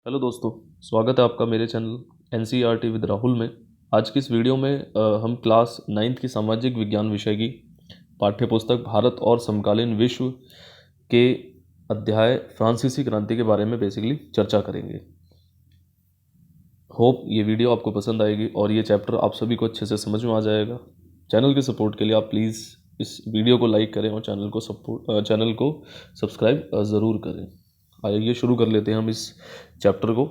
Hello दोस्तों, स्वागत है आपका मेरे चैनल एनसीईआरटी विद राहुल में। आज की इस वीडियो में हम क्लास 9th की सामाजिक विज्ञान विषय की पाठ्यपुस्तक भारत और समकालीन विश्व के अध्याय फ्रांसीसी क्रांति के बारे में बेसिकली चर्चा करेंगे। होप ये वीडियो आपको पसंद आएगी और ये चैप्टर आप सभी को अच्छे से समझ में आ जाएगा। चैनल के सपोर्ट के लिए आप प्लीज़ इस वीडियो को लाइक करें और चैनल को सब्सक्राइब ज़रूर करें। आइए शुरू कर लेते हैं हम इस चैप्टर को।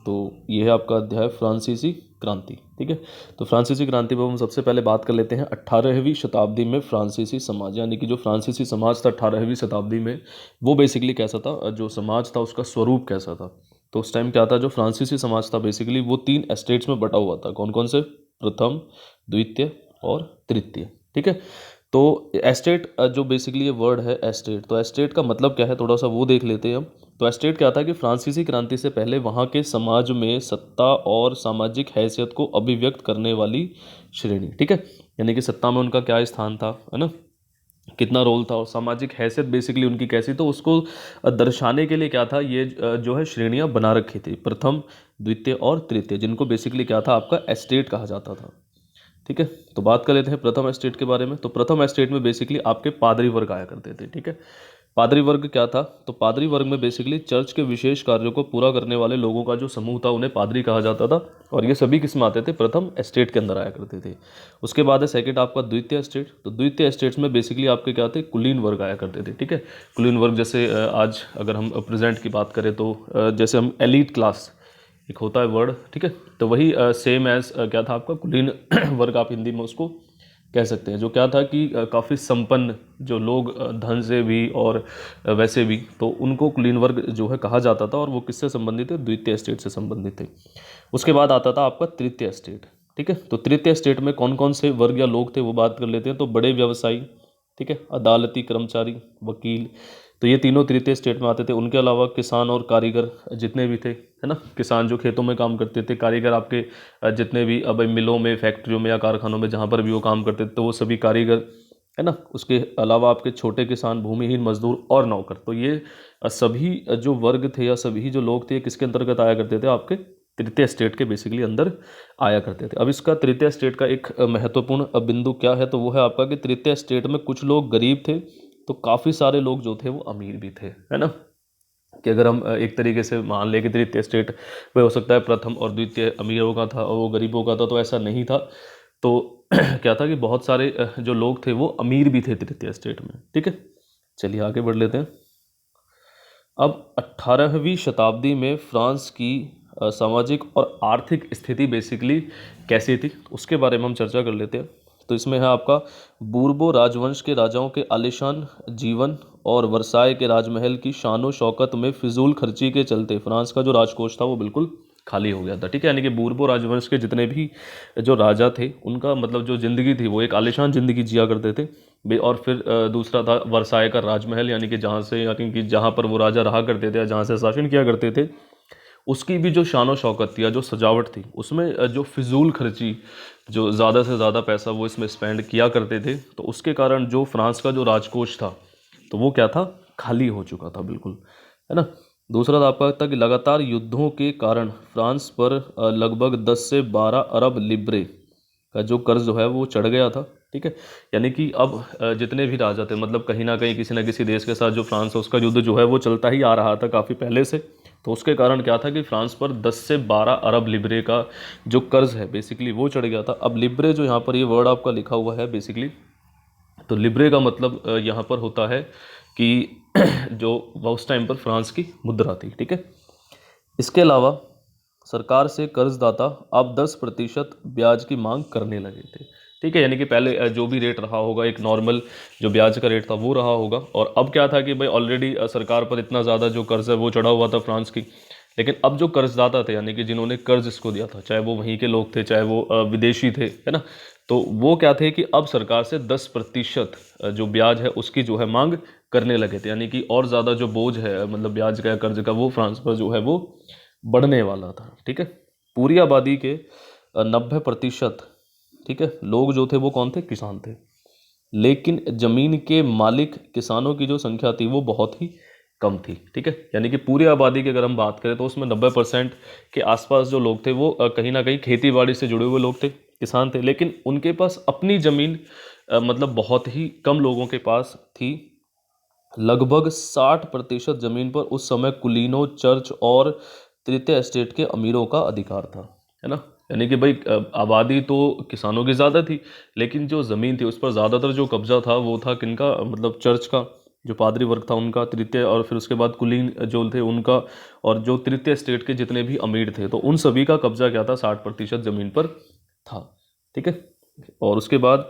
तो ये है आपका अध्याय फ्रांसीसी क्रांति। ठीक है, तो फ्रांसीसी क्रांति पर हम सबसे पहले बात कर लेते हैं 18वीं शताब्दी में फ्रांसीसी समाज, यानी कि जो फ्रांसीसी समाज था 18वीं शताब्दी में, वो बेसिकली कैसा था, जो समाज था उसका स्वरूप कैसा था। तो उस टाइम क्या था, जो फ्रांसीसी समाज था बेसिकली वो 3 एस्टेट्स में बटा हुआ था। कौन कौन से? प्रथम, द्वितीय और तृतीय। ठीक है, तो एस्टेट जो बेसिकली ये वर्ड है एस्टेट, तो एस्टेट का मतलब क्या है थोड़ा सा वो देख लेते हैं हम। तो एस्टेट क्या था कि फ्रांसीसी क्रांति से पहले वहाँ के समाज में सत्ता और सामाजिक हैसियत को अभिव्यक्त करने वाली श्रेणी। ठीक है, यानी कि सत्ता में उनका क्या स्थान था, है ना, कितना रोल था, और सामाजिक हैसियत बेसिकली उनकी कैसी, तो उसको दर्शाने के लिए क्या था, ये जो है श्रेणियाँ बना रखी थी, प्रथम, द्वितीय और तृतीय, जिनको बेसिकली क्या था, आपका एस्टेट कहा जाता था। ठीक है, तो बात कर लेते हैं प्रथम एस्टेट के बारे में। तो प्रथम एस्टेट में बेसिकली आपके पादरी वर्ग आया करते थे। ठीक है, पादरी वर्ग क्या था, तो पादरी वर्ग में बेसिकली चर्च के विशेष कार्यों को पूरा करने वाले लोगों का जो समूह था उन्हें पादरी कहा जाता था, और ये सभी किस में आते थे, प्रथम एस्टेट के अंदर आया करते थे। उसके बाद है सेकंड आपका द्वितीय एस्टेट। तो द्वितीय एस्टेट्स में बेसिकली आपके क्या थे, कुलीन वर्ग आया करते थे। ठीक है, कुलीन वर्ग जैसे आज अगर हम प्रेजेंट की बात करें तो जैसे हम एलीट क्लास एक होता है वर्ड। ठीक है, तो वही सेम एज क्या था आपका कुलीन वर्ग, आप हिंदी में उसको कह सकते हैं, जो क्या था कि काफ़ी संपन्न जो लोग धन से भी और वैसे भी, तो उनको कुलीन वर्ग जो है कहा जाता था, और वो किससे संबंधित थे, द्वितीय स्टेट से संबंधित थे। उसके बाद आता था आपका तृतीय स्टेट। ठीक है, तो तृतीय स्टेट में कौन कौन से वर्ग या लोग थे वो बात कर लेते हैं। तो बड़े व्यवसायी, ठीक है, अदालती कर्मचारी, वकील, तो ये तीनों तृतीय स्टेट में आते थे। उनके अलावा किसान और कारीगर जितने भी थे, है ना, किसान जो खेतों में काम करते थे, कारीगर आपके जितने भी अब मिलों में, फैक्ट्रियों में या कारखानों में जहाँ पर भी वो काम करते थे, तो वो सभी कारीगर, है ना। उसके अलावा आपके छोटे किसान, भूमिहीन मजदूर और नौकर, तो ये सभी जो वर्ग थे या सभी जो लोग थे किसके अंतर्गत आया करते थे, आपके तृतीय स्टेट के बेसिकली अंदर आया करते थे। अब इसका तृतीय स्टेट का एक महत्वपूर्ण बिंदु क्या है, तो वो है आपका कि तृतीय स्टेट में कुछ लोग गरीब थे, तो काफ़ी सारे लोग जो थे वो अमीर भी थे, है ना। कि अगर हम एक तरीके से मान लें कि तृतीय स्टेट में हो सकता है प्रथम और द्वितीय अमीरों का था और वो गरीबों का था, तो ऐसा नहीं था। तो क्या था कि बहुत सारे जो लोग थे वो अमीर भी थे तृतीय स्टेट में। ठीक है, चलिए आगे बढ़ लेते हैं। अब 18वीं शताब्दी में फ्रांस की सामाजिक और आर्थिक स्थिति बेसिकली कैसी थी, उसके बारे में हम चर्चा कर लेते हैं। तो इसमें है आपका बूर्बो राजवंश के राजाओं के आलीशान जीवन और वर्साय के राजमहल की शानो शौकत में फिजूल खर्ची के चलते फ्रांस का जो राजकोष था वो बिल्कुल खाली हो गया था। ठीक है, यानी कि बूर्बो राजवंश के जितने भी जो राजा थे उनका मतलब जो ज़िंदगी थी वो एक आलीशान ज़िंदगी जिया करते थे। और फिर दूसरा था वर्साय का राजमहल, यानी कि जहाँ पर वो राजा रहा करते थे या जहाँ से शासन किया करते थे, उसकी भी जो शान शौकत थी या जो सजावट थी उसमें जो फिजूल खर्ची, जो ज़्यादा से ज़्यादा पैसा वो इसमें स्पेंड किया करते थे, तो उसके कारण जो फ्रांस का जो राजकोष था तो वो क्या था, खाली हो चुका था बिल्कुल, है ना। दूसरा था आपका था कि लगातार युद्धों के कारण फ्रांस पर लगभग 10 से 12 अरब लिब्रे का जो कर्ज जो है वो चढ़ गया था। ठीक है, यानी कि अब जितने भी राजा थे, मतलब कहीं ना कहीं किसी ना किसी देश के साथ जो फ्रांस है उसका युद्ध जो है वो चलता ही आ रहा था काफ़ी पहले से। तो उसके कारण क्या था कि फ्रांस पर 10 से 12 अरब लिब्रे का जो कर्ज है बेसिकली वो चढ़ गया था। अब लिब्रे जो यहाँ पर ये वर्ड आपका लिखा हुआ है बेसिकली, तो लिब्रे का मतलब यहाँ पर होता है कि जो वह उस टाइम पर फ्रांस की मुद्रा थी। ठीक है, इसके अलावा सरकार से कर्जदाता अब 10% ब्याज की मांग करने लगे थे। ठीक है, यानी कि पहले जो भी रेट रहा होगा एक नॉर्मल जो ब्याज का रेट था वो रहा होगा, और अब क्या था कि भाई ऑलरेडी सरकार पर इतना ज़्यादा जो कर्ज है वो चढ़ा हुआ था फ्रांस की। लेकिन अब जो कर्जदाता थे, यानी कि जिन्होंने कर्ज इसको दिया था, चाहे वो वहीं के लोग थे चाहे वो विदेशी थे, है ना, तो वो क्या थे कि अब सरकार से 10% जो ब्याज है उसकी जो है मांग करने लगे थे। यानी कि और ज़्यादा जो बोझ है मतलब ब्याज का या कर्ज का वो फ्रांस पर जो है वो बढ़ने वाला था। ठीक है, पूरी आबादी के 90%, ठीक है, लोग जो थे वो कौन थे, किसान थे। लेकिन जमीन के मालिक किसानों की जो संख्या थी वो बहुत ही कम थी। ठीक है, यानी कि पूरी आबादी की अगर हम बात करें तो उसमें 90% के आसपास जो लोग थे वो कहीं ना कहीं खेती बाड़ी से जुड़े हुए लोग थे, किसान थे, लेकिन उनके पास अपनी ज़मीन मतलब बहुत ही कम लोगों के पास थी। लगभग 60% ज़मीन पर उस समय कुलीनों, चर्च और तृतीय एस्टेट के अमीरों का अधिकार था, है ना। यानी कि भाई आबादी तो किसानों की ज़्यादा थी, लेकिन जो ज़मीन थी उस पर ज़्यादातर जो कब्जा था वो था किनका, मतलब चर्च का, जो पादरी वर्ग था उनका, तृतीय, और फिर उसके बाद कुलीन जो थे उनका, और जो तृतीय एस्टेट के जितने भी अमीर थे तो उन सभी का कब्जा क्या था, 60% ज़मीन पर था। ठीक है, और उसके बाद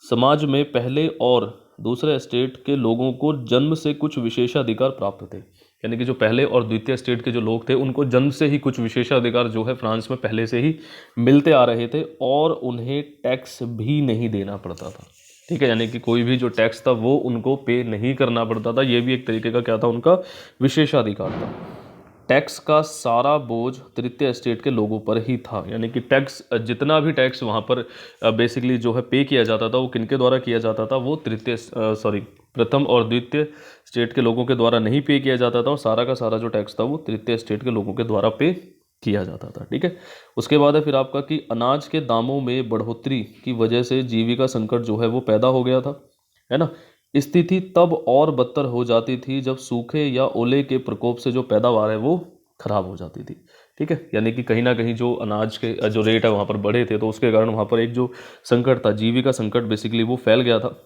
समाज में पहले और दूसरे एस्टेट के लोगों को जन्म से कुछ विशेषाधिकार प्राप्त थे। यानी कि जो पहले और द्वितीय एस्टेट के जो लोग थे उनको जन्म से ही कुछ विशेषाधिकार जो है फ्रांस में पहले से ही मिलते आ रहे थे, और उन्हें टैक्स भी नहीं देना पड़ता था। ठीक है, यानी कि कोई भी जो टैक्स था वो उनको पे नहीं करना पड़ता था। ये भी एक तरीके का क्या था, उनका विशेषाधिकार था। टैक्स का सारा बोझ तृतीय एस्टेट के लोगों पर ही था। यानी कि टैक्स, जितना भी टैक्स वहाँ पर बेसिकली जो है पे किया जाता था वो किनके द्वारा किया जाता था, वो प्रथम और द्वितीय स्टेट के लोगों के द्वारा नहीं पे किया जाता था, और सारा का सारा जो टैक्स था वो तृतीय स्टेट के लोगों के द्वारा पे किया जाता था। ठीक है, उसके बाद है फिर आपका कि अनाज के दामों में बढ़ोतरी की वजह से जीविका संकट जो है वो पैदा हो गया था, है ना। स्थिति तब और बदतर हो जाती थी जब सूखे या ओले के प्रकोप से जो पैदावार है वो खराब हो जाती थी। ठीक है, यानी कि कहीं ना कहीं जो अनाज के जो रेट है वहाँ पर बढ़े थे तो उसके कारण वहाँ पर एक जो संकट था, जीविका संकट बेसिकली वो फैल गया था।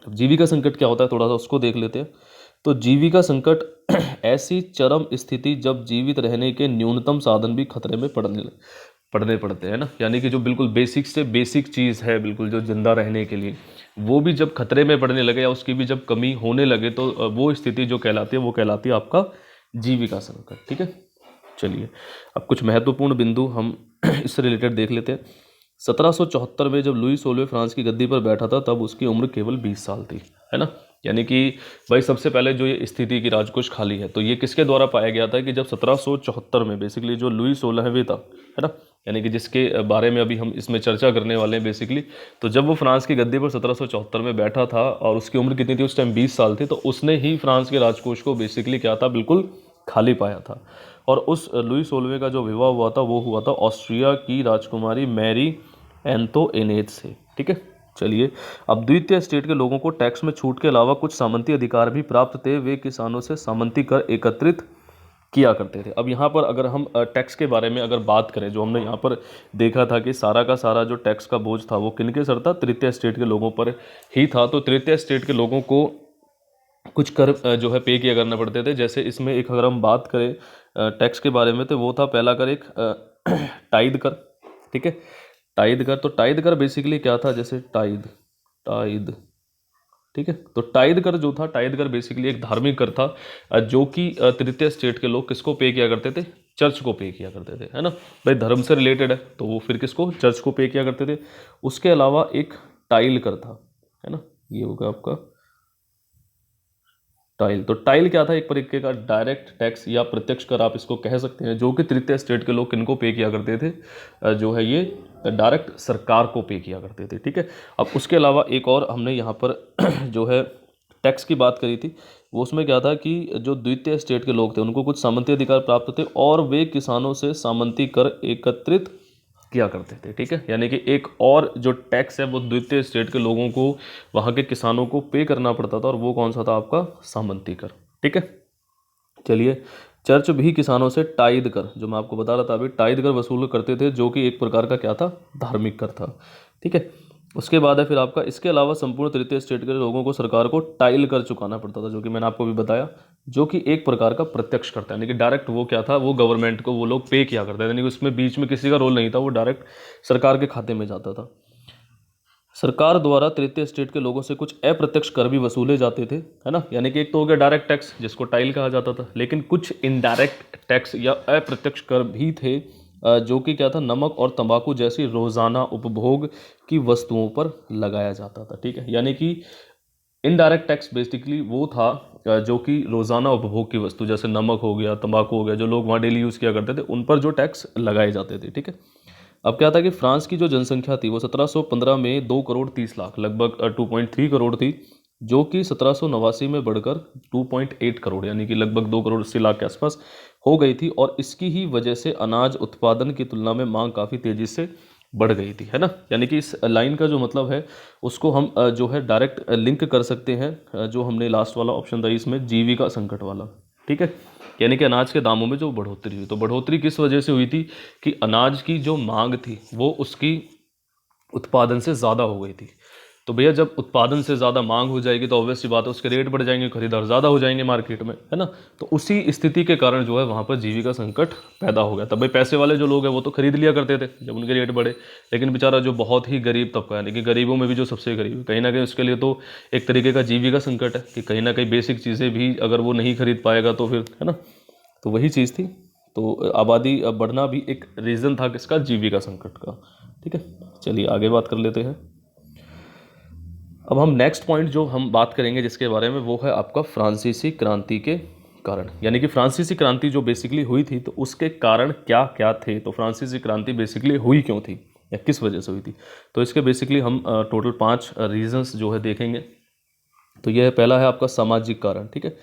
अब जीविका संकट क्या होता है थोड़ा सा उसको देख लेते हैं। तो जीविका संकट ऐसी चरम स्थिति जब जीवित रहने के न्यूनतम साधन भी खतरे में पड़ने पड़ते हैं ना। यानी कि जो बिल्कुल बेसिक से बेसिक चीज़ है बिल्कुल जो जिंदा रहने के लिए, वो भी जब खतरे में पड़ने लगे या उसकी भी जब कमी होने लगे तो वो स्थिति जो कहलाती है वो कहलाती है आपका जीविका संकट। ठीक है, चलिए अब कुछ महत्वपूर्ण बिंदु हम इससे रिलेटेड देख लेते हैं। 1774 में जब लुई 16वें फ्रांस की गद्दी पर बैठा था तब उसकी उम्र केवल 20 साल थी, है ना। यानी कि भाई सबसे पहले जो ये स्थिति की राजकोष खाली है तो ये किसके द्वारा पाया गया था कि जब 1774 में बेसिकली जो लुई 16वें था, है ना, यानी कि जिसके बारे में अभी हम इसमें चर्चा करने वाले हैं बेसिकली, तो जब वो फ्रांस की गद्दी पर 1774 में बैठा था और उसकी उम्र कितनी थी उस टाइम, 20 साल थी, तो उसने ही फ्रांस के राजकोष को बेसिकली क्या था, बिल्कुल खाली पाया था। और उस लुई 16वें का जो विवाह हुआ था वो हुआ था ऑस्ट्रिया की राजकुमारी मैरी एंतोइनेट से। ठीक है, चलिए अब द्वितीय स्टेट के लोगों को टैक्स में छूट के अलावा कुछ सामंती अधिकार भी प्राप्त थे। वे किसानों से सामंती कर एकत्रित किया करते थे। अब यहाँ पर अगर हम टैक्स के बारे में अगर बात करें, जो हमने यहाँ पर देखा था कि सारा का सारा जो टैक्स का बोझ था वो किनके सर था, तृतीय स्टेट के लोगों पर ही था। तो तृतीय स्टेट के लोगों को कुछ कर जो है पे किया करना पड़ते थे। जैसे इसमें एक अगर हम बात करें टैक्स के बारे में तो वो था पहला कर एक टाइद कर। ठीक है, टाइद कर, तो टाइद कर बेसिकली क्या था, जैसे टाइद टाइद ठीक है, तो टाइद कर जो था, टाइद कर बेसिकली एक धार्मिक कर था जो कि तृतीय स्टेट के लोग किसको पे किया करते थे, चर्च को पे किया करते थे, है ना। भाई धर्म से रिलेटेड है तो वो फिर किसको, चर्च को पे किया करते थे। उसके अलावा एक टाइल कर था, है ना, ये होगा आपका टाइल। तो टाइल क्या था, एक तरीके का डायरेक्ट टैक्स या प्रत्यक्ष कर आप इसको कह सकते हैं, जो कि तृतीय स्टेट के लोग किनको पे किया करते थे, जो है ये डायरेक्ट सरकार को पे किया करते थे। ठीक है, अब उसके अलावा एक और हमने यहाँ पर जो है टैक्स की बात करी थी, वो उसमें क्या था कि जो द्वितीय स्टेट के लोग थे उनको कुछ सामंती अधिकार प्राप्त थे और वे किसानों से सामंती कर एकत्रित किया करते थे। ठीक है, यानी कि एक और जो टैक्स है वो द्वितीय स्टेट के लोगों को, वहाँ के किसानों को पे करना पड़ता था, और वो कौन सा था आपका, सामंती कर। ठीक है, चलिए चर्च भी किसानों से टाइद कर, जो मैं आपको बता रहा था अभी, टाइद कर वसूल करते थे, जो कि एक प्रकार का क्या था, धार्मिक कर था। ठीक है, उसके बाद है फिर आपका, इसके अलावा संपूर्ण तृतीय स्टेट के लोगों को सरकार को टाइल कर चुकाना पड़ता था, जो कि मैंने आपको भी बताया, जो कि एक प्रकार का प्रत्यक्ष करता है, यानी कि डायरेक्ट वो क्या था, वो गवर्नमेंट को वो लोग पे किया करते थे, यानी कि उसमें बीच में किसी का रोल नहीं था, वो डायरेक्ट सरकार के खाते में जाता था। सरकार द्वारा तृतीय स्टेट के लोगों से कुछ अप्रत्यक्ष कर भी वसूले जाते थे, है ना। यानी कि एक तो हो गया डायरेक्ट टैक्स जिसको टाइल कहा जाता था, लेकिन कुछ इनडायरेक्ट टैक्स या अप्रत्यक्ष कर भी थे जो कि क्या था, नमक और तंबाकू जैसी रोजाना उपभोग की वस्तुओं पर लगाया जाता था। ठीक है, यानी कि इनडायरेक्ट टैक्स बेसिकली वो था जो कि रोजाना उपभोग की वस्तु जैसे नमक हो गया, तंबाकू हो गया, जो लोग वहाँ डेली यूज़ किया करते थे, उन पर जो टैक्स लगाए जाते थे। ठीक है, अब क्या था कि फ्रांस की जो जनसंख्या थी वो 1715 में 2 करोड़ 30 लाख लगभग 2.3 करोड़ थी, जो कि 1789 में बढ़कर 2.8 करोड़ यानी कि लगभग 2 करोड़ 80 लाख के आसपास हो गई थी। और इसकी ही वजह से अनाज उत्पादन की तुलना में मांग काफ़ी तेज़ी से बढ़ गई थी, है ना। यानी कि इस लाइन का जो मतलब है उसको हम जो है डायरेक्ट लिंक कर सकते हैं जो हमने लास्ट वाला ऑप्शन था इसमें, जीविका संकट वाला। ठीक है, यानी कि अनाज के दामों में जो बढ़ोतरी हुई, तो बढ़ोतरी किस वजह से हुई थी कि अनाज की जो मांग थी वो उसकी उत्पादन से ज़्यादा हो गई थी। तो भैया जब उत्पादन से ज़्यादा मांग हो जाएगी तो ऑब्वियस सी बात है उसके रेट बढ़ जाएंगे, खरीदार ज़्यादा हो जाएंगे मार्केट में, है ना। तो उसी स्थिति के कारण जो है वहाँ पर जीविका संकट पैदा हो गया। तब भाई पैसे वाले जो लोग हैं वो तो खरीद लिया करते थे जब उनके रेट बढ़े, लेकिन बेचारा जो बहुत ही गरीब तबका है, लेकिन गरीबों में भी जो सबसे गरीब है, कहीं ना कहीं उसके लिए तो एक तरीके का जीविका संकट है कि कहीं ना कहीं बेसिक चीज़ें भी अगर वो नहीं खरीद पाएगा तो फिर, है ना। तो वही चीज़ थी। तो आबादी बढ़ना भी एक रीज़न था किसका, जीविका संकट का। ठीक है, चलिए आगे बात कर लेते हैं। अब हम नेक्स्ट पॉइंट जो हम बात करेंगे जिसके बारे में, वो है आपका फ्रांसीसी क्रांति के कारण। यानी कि फ्रांसीसी क्रांति जो बेसिकली हुई थी तो उसके कारण क्या क्या थे, तो फ्रांसीसी क्रांति बेसिकली हुई क्यों थी या किस वजह से हुई थी। तो इसके बेसिकली हम टोटल 5 रीजंस जो है देखेंगे। तो यह पहला है आपका सामाजिक कारण। ठीक है,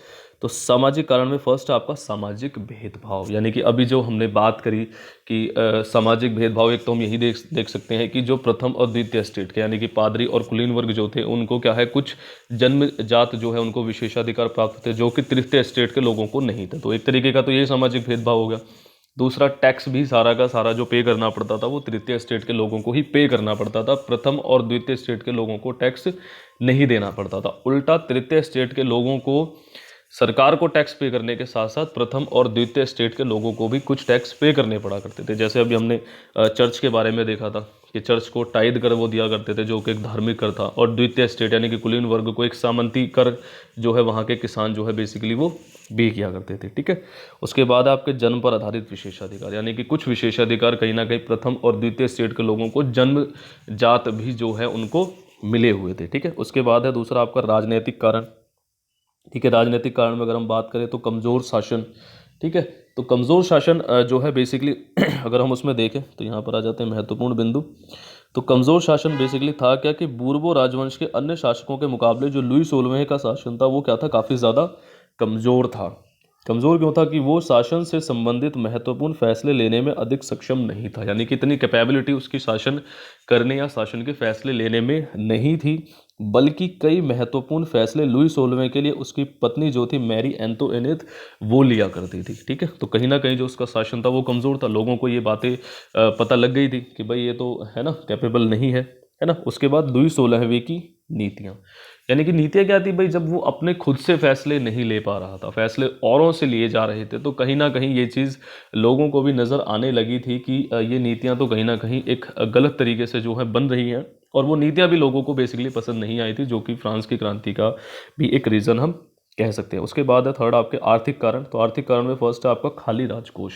तो सामाजिक कारण में फर्स्ट है आपका सामाजिक भेदभाव। यानी कि अभी जो हमने बात करी कि सामाजिक भेदभाव, एक तो हम यही देख सकते हैं कि जो प्रथम और द्वितीय स्टेट के यानी कि पादरी और कुलीन वर्ग जो थे उनको क्या है, कुछ जन्मजात जो है उनको विशेषाधिकार प्राप्त थे जो कि तृतीय स्टेट के लोगों को नहीं थे। तो एक तरीके का तो ये सामाजिक भेदभाव हो गया। दूसरा, टैक्स भी सारा का सारा जो पे करना पड़ता था वो तृतीय स्टेट के लोगों को ही पे करना पड़ता था, प्रथम और द्वितीय स्टेट के लोगों को टैक्स नहीं देना पड़ता था। उल्टा तृतीय स्टेट के लोगों को सरकार को टैक्स पे करने के साथ साथ प्रथम और द्वितीय स्टेट के लोगों को भी कुछ टैक्स पे करने पड़ा करते थे। जैसे अभी हमने चर्च के बारे में देखा था कि चर्च को टाइद कर वो दिया करते थे जो कि एक धार्मिक कर था, और द्वितीय स्टेट यानी कि कुलीन वर्ग को एक सामंती कर जो है वहाँ के किसान जो है बेसिकली वो भी किया करते थे। ठीक है, उसके बाद आपके जन्म पर आधारित विशेषाधिकार, यानी कि कुछ विशेषाधिकार कहीं ना कहीं प्रथम और द्वितीय स्टेट के लोगों को जन्म जात भी जो है उनको मिले हुए थे। ठीक है, उसके बाद है दूसरा आपका राजनीतिक कारण। ठीक है, राजनीतिक कारण में अगर हम बात करें तो कमज़ोर शासन। ठीक है, तो कमज़ोर शासन जो है बेसिकली अगर हम उसमें देखें तो यहाँ पर आ जाते हैं महत्वपूर्ण बिंदु। तो कमज़ोर शासन बेसिकली था क्या कि बूर्बो राजवंश के अन्य शासकों के मुकाबले जो लुई 16वें का शासन था वो क्या था, काफ़ी ज़्यादा कमज़ोर था। कमज़ोर क्यों था कि वो शासन से संबंधित महत्वपूर्ण फैसले लेने में अधिक सक्षम नहीं था। यानी कि इतनी कैपेबिलिटी उसकी शासन करने या शासन के फैसले लेने में नहीं थी, बल्कि कई महत्वपूर्ण फैसले लुई 16वें के लिए उसकी पत्नी जो थी मैरी एंतोइनेट वो लिया करती थी। ठीक है, तो कहीं ना कहीं जो उसका शासन था वो कमज़ोर था। लोगों को ये बातें पता लग गई थी कि भाई ये तो है ना कैपेबल नहीं है ना। उसके बाद लुई 16वें की नीतियाँ, यानी कि नीतियाँ क्या थी भाई, जब वो अपने खुद से फैसले नहीं ले पा रहा था, फैसले औरों से लिए जा रहे थे, तो कहीं ना कहीं ये चीज़ लोगों को भी नज़र आने लगी थी कि ये नीतियाँ तो कहीं ना कहीं एक गलत तरीके से जो है बन रही हैं, और वो नीतियाँ भी लोगों को बेसिकली पसंद नहीं आई थी, जो कि फ्रांस की क्रांति का भी एक रीज़न हम कह सकते हैं। उसके बाद है थर्ड आपके आर्थिक कारण। तो आर्थिक कारण में फर्स्ट है आपका खाली राजकोष।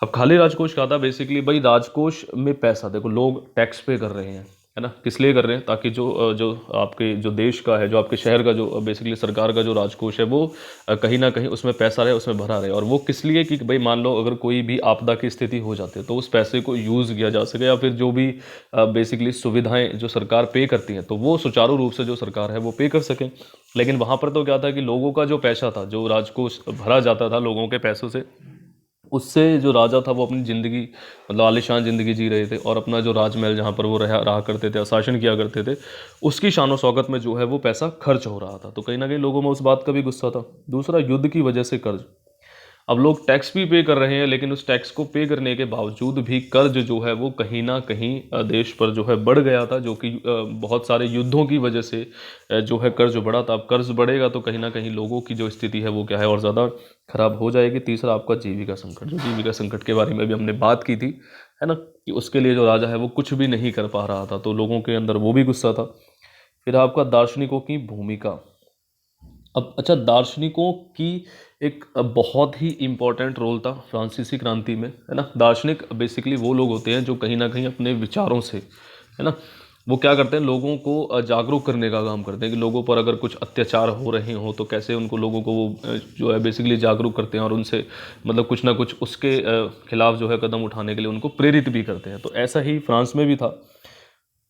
अब खाली राजकोष क्या था, बेसिकली भाई राजकोष में पैसा, देखो लोग टैक्स पे कर रहे हैं, है ना, किस लिए कर रहे हैं, ताकि जो आपके जो देश का है, जो आपके शहर का जो बेसिकली सरकार का जो राजकोष है वो कहीं ना कहीं उसमें पैसा रहे, उसमें भरा रहे। और वो किस लिए कि भाई मान लो अगर कोई भी आपदा की स्थिति हो जाती है तो उस पैसे को यूज़ किया जा सके, या फिर जो भी बेसिकली सुविधाएं जो सरकार पे करती हैं तो वो सुचारू रूप से जो सरकार है वो पे कर सकें। लेकिन वहाँ पर तो क्या था कि लोगों का जो पैसा था, जो राजकोष भरा जाता था लोगों के पैसों से, उससे जो राजा था वो अपनी ज़िंदगी मतलब आलीशान ज़िंदगी जी रहे थे, और अपना जो राजमहल जहाँ पर वो रहा करते थे, शासन किया करते थे, उसकी शान शौकत में जो है वो पैसा खर्च हो रहा था। तो कहीं ना कहीं लोगों में उस बात का भी गुस्सा था। दूसरा, युद्ध की वजह से कर्ज। अब लोग टैक्स भी पे कर रहे हैं, लेकिन उस टैक्स को पे करने के बावजूद भी कर्ज जो है वो कहीं ना कहीं देश पर जो है बढ़ गया था, जो कि बहुत सारे युद्धों की वजह से जो है कर्ज बढ़ा था। अब कर्ज बढ़ेगा तो कहीं ना कहीं लोगों की जो स्थिति है वो क्या है, और ज़्यादा खराब हो जाएगी। तीसरा आपका जीविका संकट। जो जीविका संकट के बारे में भी हमने बात की थी, है ना, कि उसके लिए जो राजा है वो कुछ भी नहीं कर पा रहा था, तो लोगों के अंदर वो भी गुस्सा था। फिर आपका दार्शनिकों की भूमिका। अब अच्छा, दार्शनिकों की एक बहुत ही इम्पोर्टेंट रोल था फ्रांसीसी क्रांति में, है ना। दार्शनिक बेसिकली वो लोग होते हैं जो कहीं ना कहीं अपने विचारों से, है ना, वो क्या करते हैं, लोगों को जागरूक करने का काम करते हैं कि लोगों पर अगर कुछ अत्याचार हो रहे हो तो कैसे उनको लोगों को वो जो है बेसिकली जागरूक करते हैं, और उनसे मतलब कुछ ना कुछ उसके खिलाफ जो है कदम उठाने के लिए उनको प्रेरित भी करते हैं। तो ऐसा ही फ्रांस में भी था।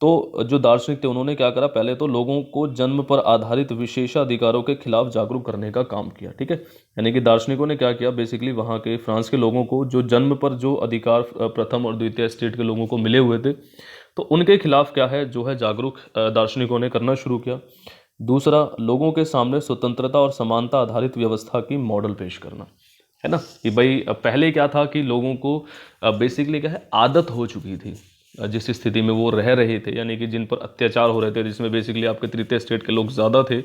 तो जो दार्शनिक थे उन्होंने क्या करा, पहले तो लोगों को जन्म पर आधारित विशेषाधिकारों के खिलाफ जागरूक करने का काम किया। ठीक है, यानी कि दार्शनिकों ने क्या किया, बेसिकली वहाँ के फ्रांस के लोगों को जो जन्म पर जो अधिकार प्रथम और द्वितीय स्टेट के लोगों को मिले हुए थे, तो उनके खिलाफ क्या है जो है जागरूक दार्शनिकों ने करना शुरू किया। दूसरा, लोगों के सामने स्वतंत्रता और समानता आधारित व्यवस्था की मॉडल पेश करना, है ना, कि भाई पहले क्या था कि लोगों को बेसिकली क्या है, आदत हो चुकी थी जिस स्थिति में वो रह रहे थे, यानी कि जिन पर अत्याचार हो रहे थे, जिसमें बेसिकली आपके तृतीय स्टेट के लोग ज़्यादा थे,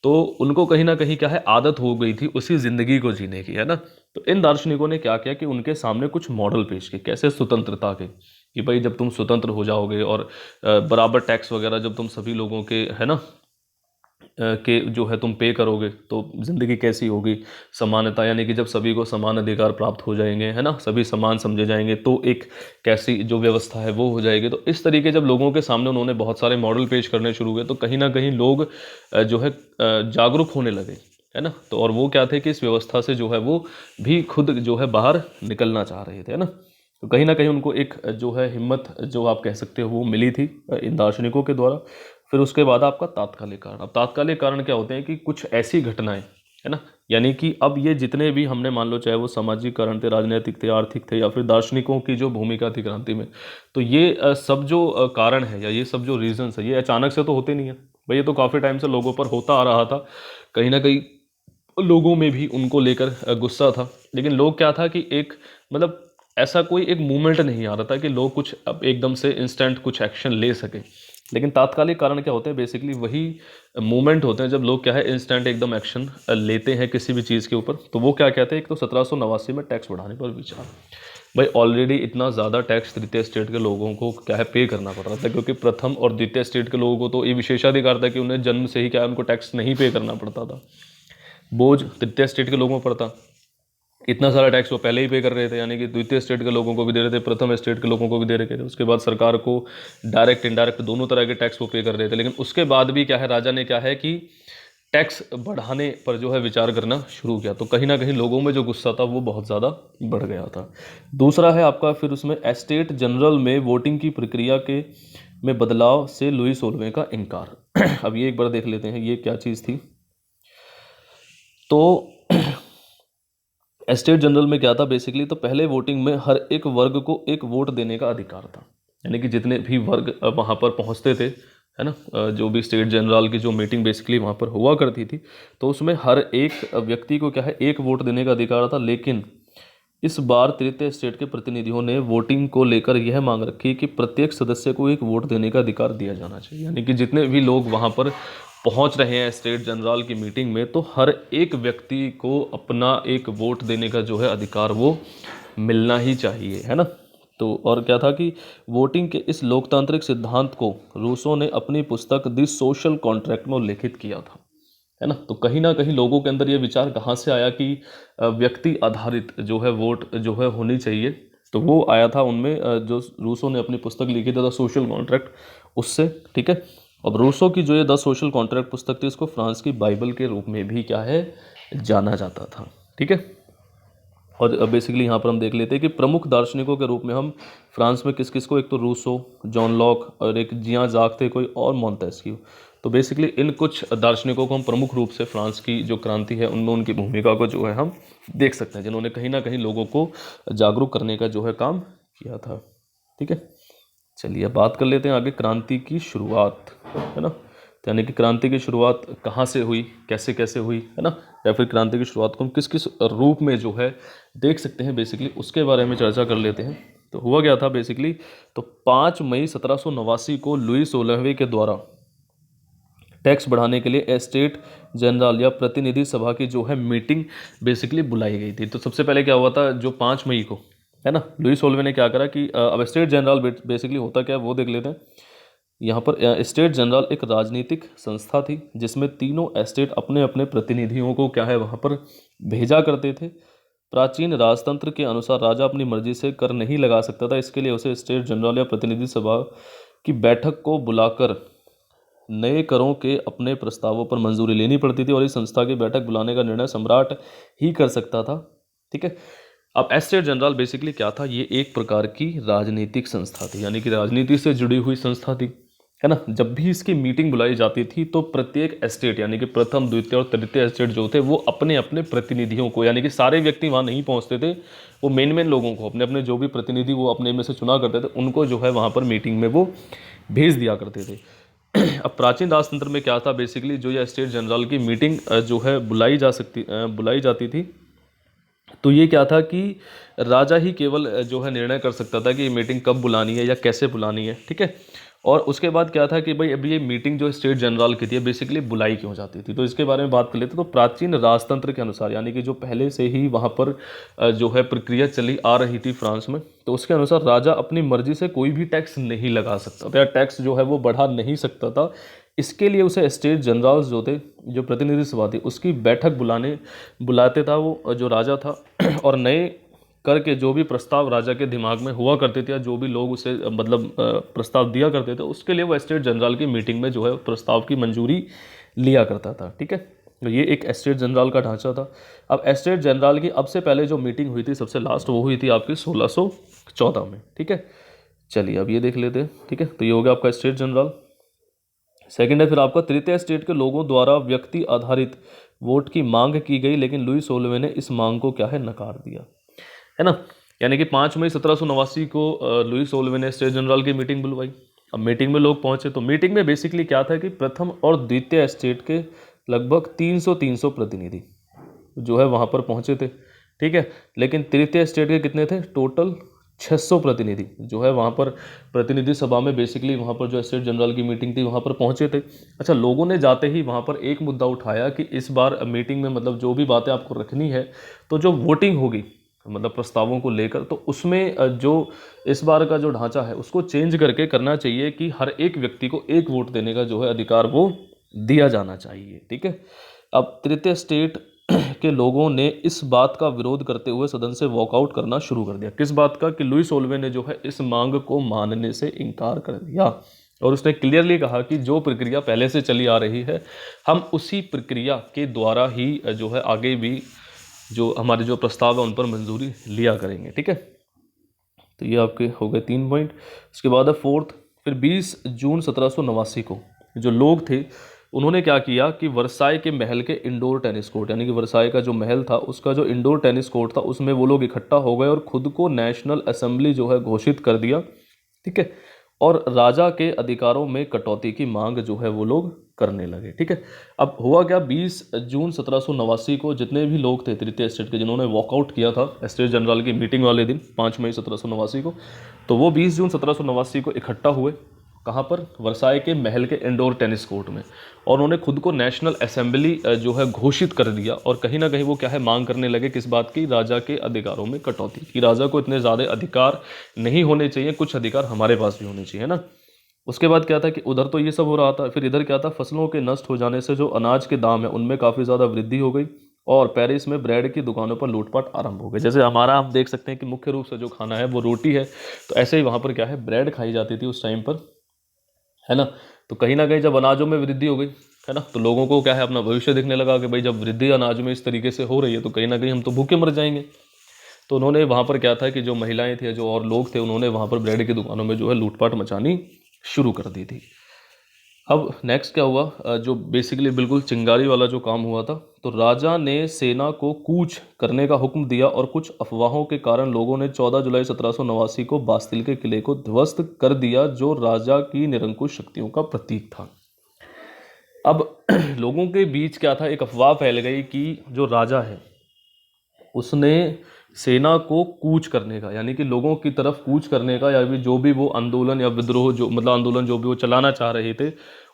तो उनको कहीं ना कहीं क्या है, आदत हो गई थी उसी ज़िंदगी को जीने की, है ना। तो इन दार्शनिकों ने क्या किया कि उनके सामने कुछ मॉडल पेश किए, कैसे स्वतंत्रता के, कि भाई जब तुम स्वतंत्र हो जाओगे और बराबर टैक्स वगैरह जब तुम सभी लोगों के, है ना, के जो है तुम पे करोगे तो ज़िंदगी कैसी होगी, समानता, यानी कि जब सभी को समान अधिकार प्राप्त हो जाएंगे, है ना, सभी समान समझे जाएंगे, तो एक कैसी जो व्यवस्था है वो हो जाएगी। तो इस तरीके जब लोगों के सामने उन्होंने बहुत सारे मॉडल पेश करने शुरू हुए, तो कहीं ना कहीं लोग जो है जागरूक होने लगे, है ना। तो और वो क्या थे कि इस व्यवस्था से जो है वो भी खुद जो है बाहर निकलना चाह रहे थे, है ना। तो कहीं ना कहीं उनको एक जो है हिम्मत जो आप कह सकते हो वो मिली थी इन दार्शनिकों के द्वारा। फिर उसके बाद आपका तात्कालिक कारण। अब तात्कालिक कारण क्या होते हैं कि कुछ ऐसी घटनाएं, है ना, यानी कि अब ये जितने भी हमने मान लो चाहे वो सामाजिक कारण थे, राजनीतिक थे, आर्थिक थे, या फिर दार्शनिकों की जो भूमिका थी क्रांति में, तो ये सब जो कारण है या ये सब जो रीजंस है ये अचानक से तो होते नहीं है भाई, ये तो काफ़ी टाइम से लोगों पर होता आ रहा था। कहीं ना कहीं लोगों में भी उनको लेकर गुस्सा था, लेकिन लोग क्या था कि एक मतलब ऐसा कोई एक मूवमेंट नहीं आ रहा था कि लोग कुछ अब एकदम से इंस्टेंट कुछ एक्शन ले सके। लेकिन तात्कालिक कारण क्या होते हैं, बेसिकली वही मूवमेंट होते हैं जब लोग क्या है इंस्टेंट एकदम एक्शन लेते हैं किसी भी चीज़ के ऊपर। तो वो क्या कहते हैं, एक तो 1789 में टैक्स बढ़ाने पर विचार। भाई ऑलरेडी इतना ज़्यादा टैक्स तृतीय स्टेट के लोगों को क्या है पे करना पड़ रहा था, क्योंकि प्रथम और द्वितीय स्टेट के लोगों को तो ये विशेषाधिकार था कि उन्हें जन्म से ही क्या है उनको टैक्स नहीं पे करना पड़ता था, बोझ तृतीय स्टेट के लोगों पर था। इतना सारा टैक्स वो पहले ही पे कर रहे थे, यानी कि द्वितीय स्टेट के लोगों को भी दे रहे थे, प्रथम स्टेट के लोगों को भी दे रहे थे। उसके बाद सरकार को डायरेक्ट इनडायरेक्ट दोनों तरह के टैक्स वो पे कर रहे थे। लेकिन उसके बाद भी क्या है, राजा ने क्या है कि टैक्स बढ़ाने पर जो है विचार करना शुरू किया। तो कहीं ना कहीं लोगों में जो गुस्सा था वो बहुत ज़्यादा बढ़ गया था। दूसरा है आपका फिर उसमें एस्टेट जनरल में वोटिंग की प्रक्रिया के में बदलाव से लुई 16वें का इनकार। अब ये एक बार देख लेते हैं ये क्या चीज़ थी। तो एस्टेट जनरल में क्या था बेसिकली, तो पहले वोटिंग में हर एक वर्ग को एक वोट देने का अधिकार था, यानी कि जितने भी वर्ग वहाँ पर पहुँचते थे, है ना, जो भी स्टेट जनरल की जो मीटिंग बेसिकली वहाँ पर हुआ करती थी, तो उसमें हर एक व्यक्ति को क्या है एक वोट देने का अधिकार था। लेकिन इस बार तृतीय स्टेट के प्रतिनिधियों ने वोटिंग को लेकर यह मांग रखी कि प्रत्येक सदस्य को एक वोट देने का अधिकार दिया जाना चाहिए, यानी कि जितने भी लोग वहाँ पर पहुंच रहे हैं स्टेट जनरल की मीटिंग में, तो हर एक व्यक्ति को अपना एक वोट देने का जो है अधिकार वो मिलना ही चाहिए, है ना। तो और क्या था कि वोटिंग के इस लोकतांत्रिक सिद्धांत को रूसो ने अपनी पुस्तक द सोशल कॉन्ट्रैक्ट में उल्लेखित किया था, है ना। तो कहीं ना कहीं लोगों के अंदर ये विचार कहाँ से आया कि व्यक्ति आधारित जो है वोट जो है होनी चाहिए, तो वो आया था उनमें जो रूसो ने अपनी पुस्तक लिखी थी द सोशल कॉन्ट्रैक्ट, उससे। ठीक है, अब रूसो की जो ये द सोशल कॉन्ट्रैक्ट पुस्तक थी इसको फ्रांस की बाइबल के रूप में भी क्या है जाना जाता था। ठीक है, और बेसिकली यहाँ पर हम देख लेते हैं कि प्रमुख दार्शनिकों के रूप में हम फ्रांस में किस किस को, एक तो रूसो, जॉन लॉक और एक जियां जाक थे कोई, और मोंटेस्क्यू। तो बेसिकली इन कुछ दार्शनिकों को हम प्रमुख रूप से फ्रांस की जो क्रांति है उनमें उनकी भूमिका को जो है हम देख सकते हैं, जिन्होंने कहीं ना कहीं लोगों को जागरूक करने का जो है काम किया था। ठीक है, चलिए बात कर लेते हैं आगे क्रांति की शुरुआत, है ना। तो यानी कि क्रांति की शुरुआत कहाँ से हुई, कैसे कैसे हुई, है ना, या फिर क्रांति की शुरुआत को हम किस किस रूप में जो है देख सकते हैं, बेसिकली उसके बारे में चर्चा कर लेते हैं। तो हुआ क्या था बेसिकली, तो 5 मई 1789 को लुई 16वें के द्वारा टैक्स बढ़ाने के लिए एस्टेट जनरल या प्रतिनिधि सभा की जो है मीटिंग बेसिकली बुलाई गई थी। तो सबसे पहले क्या हुआ था, जो 5 मई को, है ना, लुई 16वें ने क्या करा कि अब स्टेट जनरल बेसिकली होता क्या है वो देख लेते हैं। यहाँ पर स्टेट जनरल एक राजनीतिक संस्था थी जिसमें तीनों एस्टेट अपने अपने प्रतिनिधियों को क्या है वहाँ पर भेजा करते थे। प्राचीन राजतंत्र के अनुसार राजा अपनी मर्जी से कर नहीं लगा सकता था, इसके लिए उसे स्टेट जनरल या प्रतिनिधि सभा की बैठक को बुलाकर नए करों के अपने प्रस्तावों पर मंजूरी लेनी पड़ती थी, और इस संस्था की बैठक बुलाने का निर्णय सम्राट ही कर सकता था। ठीक है, अब एस्टेट जनरल बेसिकली क्या था, ये एक प्रकार की राजनीतिक संस्था थी, यानी कि राजनीति से जुड़ी हुई संस्था थी। है ना। जब भी इसकी मीटिंग बुलाई जाती थी तो प्रत्येक एस्टेट यानी कि प्रथम द्वितीय और तृतीय एस्टेट जो थे वो अपने अपने प्रतिनिधियों को, यानी कि सारे व्यक्ति वहाँ नहीं पहुँचते थे, वो मेन मेन लोगों को, अपने अपने जो भी प्रतिनिधि वो अपने में से चुना करते थे, उनको जो है वहाँ पर मीटिंग में वो भेज दिया करते थे। अब प्राचीन राजतंत्र में क्या था, बेसिकली जो ये स्टेट जनरल की मीटिंग जो है बुलाई जाती थी, तो ये क्या था कि राजा ही केवल जो है निर्णय कर सकता था कि ये मीटिंग कब बुलानी है या कैसे बुलानी है, ठीक है। और उसके बाद क्या था कि भाई अभी ये मीटिंग जो स्टेट जनरल की थी बेसिकली बुलाई क्यों जाती थी, तो इसके बारे में बात कर लेते हैं। तो प्राचीन राजतंत्र के अनुसार, यानी कि जो पहले से ही वहाँ पर जो है प्रक्रिया चली आ रही थी फ्रांस में, तो उसके अनुसार राजा अपनी मर्जी से कोई भी टैक्स नहीं लगा सकता था या टैक्स जो है वो बढ़ा नहीं सकता था। इसके लिए उसे स्टेट जनरल्स जो थे, जो प्रतिनिधि सभा थी, उसकी बैठक बुलाते था वो जो राजा था और नए कर के जो भी प्रस्ताव राजा के दिमाग में हुआ करते थे या जो भी लोग उसे मतलब प्रस्ताव दिया करते थे, उसके लिए वो स्टेट जनरल की मीटिंग में जो है प्रस्ताव की मंजूरी लिया करता था, ठीक है। तो ये एक स्टेट जनरल का ढांचा था। अब स्टेट जनरल की अब से पहले जो मीटिंग हुई थी सबसे लास्ट, वो हुई थी आपकी 1614 में, ठीक है। चलिए अब ये देख लेते हैं, ठीक है। तो ये हो गया आपका स्टेट जनरल। सेकंड है फिर आपका तृतीय स्टेट के लोगों द्वारा व्यक्ति आधारित वोट की मांग की गई, लेकिन लुई 16वें ने इस मांग को क्या है नकार दिया, है ना। यानी कि 5 मई 1789 को लुई 16वें ने स्टेट जनरल की मीटिंग बुलवाई। अब मीटिंग में लोग पहुंचे, तो मीटिंग में बेसिकली क्या था कि प्रथम और द्वितीय स्टेट के लगभग 300 प्रतिनिधि जो है वहाँ पर पहुँचे थे, ठीक है। लेकिन तृतीय स्टेट के कितने थे, टोटल 600 प्रतिनिधि जो है वहाँ पर प्रतिनिधि सभा में बेसिकली वहाँ पर जो स्टेट जनरल की मीटिंग थी वहाँ पर पहुँचे थे। अच्छा, लोगों ने जाते ही वहाँ पर एक मुद्दा उठाया कि इस बार मीटिंग में मतलब जो भी बातें आपको रखनी है, तो जो वोटिंग होगी मतलब प्रस्तावों को लेकर, तो उसमें जो इस बार का जो ढांचा है उसको चेंज करके करना चाहिए कि हर एक व्यक्ति को एक वोट देने का जो है अधिकार वो दिया जाना चाहिए, ठीक है। अब तृतीय स्टेट के लोगों ने इस बात का विरोध करते हुए सदन से वॉकआउट करना शुरू कर दिया। किस बात का, कि लुई 16वें ने जो है इस मांग को मानने से इनकार कर दिया और उसने क्लियरली कहा कि जो प्रक्रिया पहले से चली आ रही है, हम उसी प्रक्रिया के द्वारा ही जो है आगे भी जो हमारे जो प्रस्ताव है उन पर मंजूरी लिया करेंगे, ठीक है। तो ये आपके हो गए 3 पॉइंट। उसके बाद है फोर्थ, फिर 20 जून 1789 को जो लोग थे उन्होंने क्या किया कि वर्साई के महल के इंडोर टेनिस कोर्ट, यानी कि वर्साई का जो महल था उसका जो इंडोर टेनिस कोर्ट था उसमें वो लोग इकट्ठा हो गए और खुद को नेशनल असेंबली जो है घोषित कर दिया, ठीक है। और राजा के अधिकारों में कटौती की मांग जो है वो लोग करने लगे, ठीक है। अब हुआ क्या, 20 जून 1789 को जितने भी लोग थे तृतीय स्टेट के जिन्होंने वॉकआउट किया था स्टेट जनरल की मीटिंग वाले दिन 5 मई 1789 को, तो वो 20 जून 1789 को इकट्ठा हुए कहाँ पर, वर्साई के महल के इंडोर टेनिस कोर्ट में, और उन्होंने खुद को नेशनल असेंबली जो है घोषित कर दिया। और कहीं ना कहीं वो क्या है मांग करने लगे किस बात की, राजा के अधिकारों में कटौती की। राजा को इतने ज़्यादा अधिकार नहीं होने चाहिए, कुछ अधिकार हमारे पास भी होने चाहिए, है ना। उसके बाद क्या था कि उधर तो ये सब हो रहा था, फिर इधर क्या था, फसलों के नष्ट हो जाने से जो अनाज के दाम है उनमें काफ़ी ज़्यादा वृद्धि हो गई और पेरिस में ब्रेड की दुकानों पर लूटपाट आरंभ हो गए। जैसे हमारा हम देख सकते हैं कि मुख्य रूप से जो खाना है वो रोटी है, तो ऐसे ही वहाँ पर क्या है ब्रेड खाई जाती थी उस टाइम पर, है ना। तो कहीं ना कहीं जब अनाजों में वृद्धि हो गई, है ना, तो लोगों को क्या है अपना भविष्य दिखने लगा कि भाई जब वृद्धि अनाज में इस तरीके से हो रही है तो कहीं ना कहीं हम तो भूखे मर जाएंगे। तो उन्होंने वहाँ पर क्या था कि जो महिलाएं थी जो और लोग थे उन्होंने वहाँ पर ब्रेड की दुकानों में जो है लूटपाट मचानी शुरू कर दी थी। अब नेक्स्ट क्या हुआ, जो बेसिकली बिल्कुल चिंगारी वाला जो काम हुआ था, तो राजा ने सेना को कूच करने का हुक्म दिया और कुछ अफवाहों के कारण लोगों ने 14 जुलाई 1789 को बास्तिल के किले को ध्वस्त कर दिया जो राजा की निरंकुश शक्तियों का प्रतीक था। अब लोगों के बीच क्या था, एक अफवाह फैल गई कि जो राजा है उसने सेना को कूच करने का, यानी कि लोगों की तरफ कूच करने का, या भी जो भी वो आंदोलन या विद्रोह जो मतलब आंदोलन जो भी वो चलाना चाह रहे थे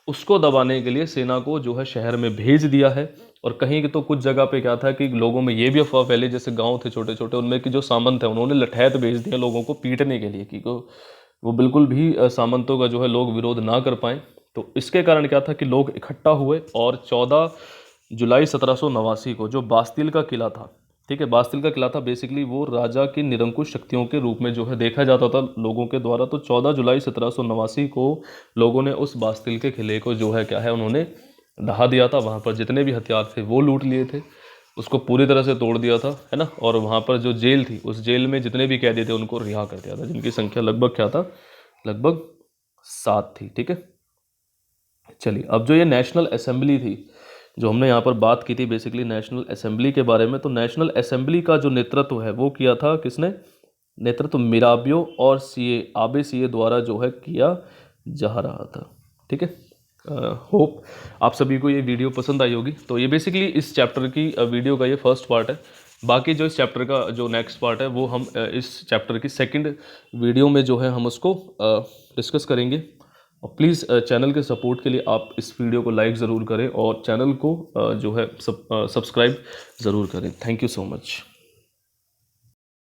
उसको दबाने के लिए सेना को जो है शहर में भेज दिया है। और कहीं तो कुछ जगह पे क्या था कि लोगों में ये भी अफवाह फैली, जैसे गांव थे छोटे छोटे उनमें कि जो सामंत है उन्होंने लठैत भेज दिया लोगों को पीटने के लिए कि वो बिल्कुल भी सामंतों का जो है लोग विरोध ना कर पाए। तो इसके कारण क्या था कि लोग इकट्ठा हुए और 14 जुलाई 1789 को जो बास्तिल का किला था, ठीक है, बास्तिल का किला था बेसिकली वो राजा की निरंकुश शक्तियों के रूप में जो है देखा जाता था लोगों के द्वारा। तो 14 जुलाई 1789 को लोगों ने उस बास्तिल के किले को जो है क्या है उन्होंने ढहा दिया था। वहाँ पर जितने भी हथियार थे वो लूट लिए थे, उसको पूरी तरह से तोड़ दिया था, है ना। और वहाँ पर जो जेल थी उस जेल में जितने भी कैदी थे उनको रिहा कर दिया था, जिनकी संख्या लगभग क्या था, लगभग 7 थी, ठीक है। चलिए, अब जो ये नेशनल असेंबली थी, जो हमने यहाँ पर बात की थी बेसिकली नेशनल असेंबली के बारे में, तो नेशनल असेंबली का जो नेतृत्व है वो किया था किसने? नेतृत्व मिराबियो और सीए आबे सीए द्वारा जो है किया जा रहा था। ठीक है, होप आप सभी को ये वीडियो पसंद आई होगी। तो ये बेसिकली इस चैप्टर की वीडियो का ये फर्स्ट पार्ट है। बाकी जो इस चैप्टर का जो नेक्स्ट पार्ट है वो हम इस चैप्टर की सेकंड वीडियो में जो है हम उसको डिस्कस करेंगे। और प्लीज़ चैनल के सपोर्ट के लिए आप इस वीडियो को लाइक ज़रूर करें और चैनल को जो है सब्सक्राइब ज़रूर करें। Thank you so much.